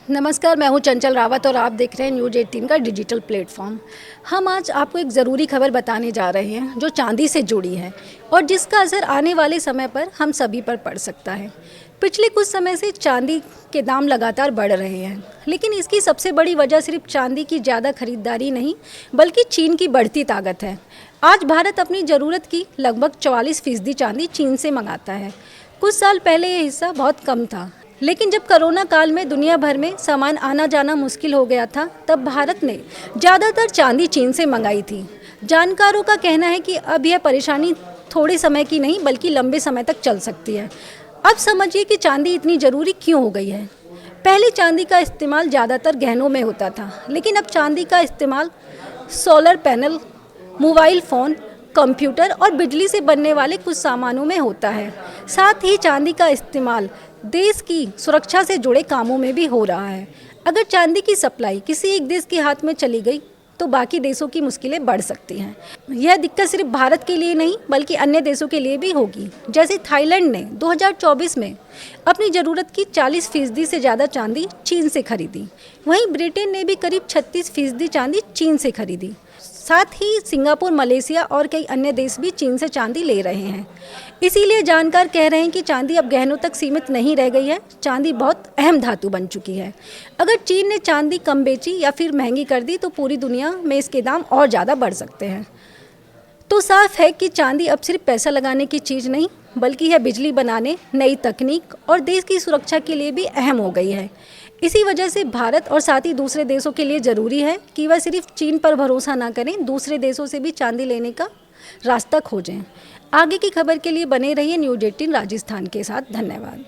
नमस्कार, मैं हूं चंचल रावत और आप देख रहे हैं न्यूज़ 18 का डिजिटल प्लेटफॉर्म। हम आज आपको एक ज़रूरी खबर बताने जा रहे हैं जो चांदी से जुड़ी है और जिसका असर आने वाले समय पर हम सभी पर पड़ सकता है। पिछले कुछ समय से चांदी के दाम लगातार बढ़ रहे हैं, लेकिन इसकी सबसे बड़ी वजह सिर्फ चांदी की ज़्यादा खरीदारी नहीं बल्कि चीन की बढ़ती ताकत है। आज भारत अपनी ज़रूरत की लगभग 44% चांदी चीन से मंगाता है। कुछ साल पहले ये हिस्सा बहुत कम था, लेकिन जब कोरोना काल में दुनिया भर में सामान आना जाना मुश्किल हो गया था, तब भारत ने ज़्यादातर चांदी चीन से मंगाई थी। जानकारों का कहना है कि अब यह परेशानी थोड़े समय की नहीं बल्कि लंबे समय तक चल सकती है। अब समझिए कि चांदी इतनी ज़रूरी क्यों हो गई है। पहले चांदी का इस्तेमाल ज़्यादातर गहनों में होता था, लेकिन अब चांदी का इस्तेमाल solar panel, mobile phone, computer और बिजली से बनने वाले कुछ सामानों में होता है। साथ ही चांदी का इस्तेमाल देश की सुरक्षा से जुड़े कामों में भी हो रहा है। अगर चांदी की सप्लाई किसी एक देश के हाथ में चली गई तो बाकी देशों की मुश्किलें बढ़ सकती हैं। यह दिक्कत सिर्फ भारत के लिए नहीं बल्कि अन्य देशों के लिए भी होगी। जैसे थाईलैंड ने 2024 में अपनी ज़रूरत की 40% से ज़्यादा चांदी चीन से खरीदी। वहीं ब्रिटेन ने भी करीब 36% चांदी चीन से खरीदी। साथ ही सिंगापुर, मलेशिया और कई अन्य देश भी चीन से चांदी ले रहे हैं। इसीलिए जानकार कह रहे हैं कि चांदी अब गहनों तक सीमित नहीं रह गई है। चांदी बहुत अहम धातु बन चुकी है। अगर चीन ने चांदी कम बेची या फिर महंगी कर दी तो पूरी दुनिया में इसके दाम और ज़्यादा बढ़ सकते हैं। तो साफ है कि चांदी अब सिर्फ पैसा लगाने की चीज़ नहीं बल्कि यह बिजली बनाने, नई तकनीक और देश की सुरक्षा के लिए भी अहम हो गई है। इसी वजह से भारत और साथ ही दूसरे देशों के लिए ज़रूरी है कि वह सिर्फ चीन पर भरोसा ना करें, दूसरे देशों से भी चांदी लेने का रास्ता खोजें। आगे की खबर के लिए बने रहिए न्यूज़ 18 राजस्थान के साथ। धन्यवाद।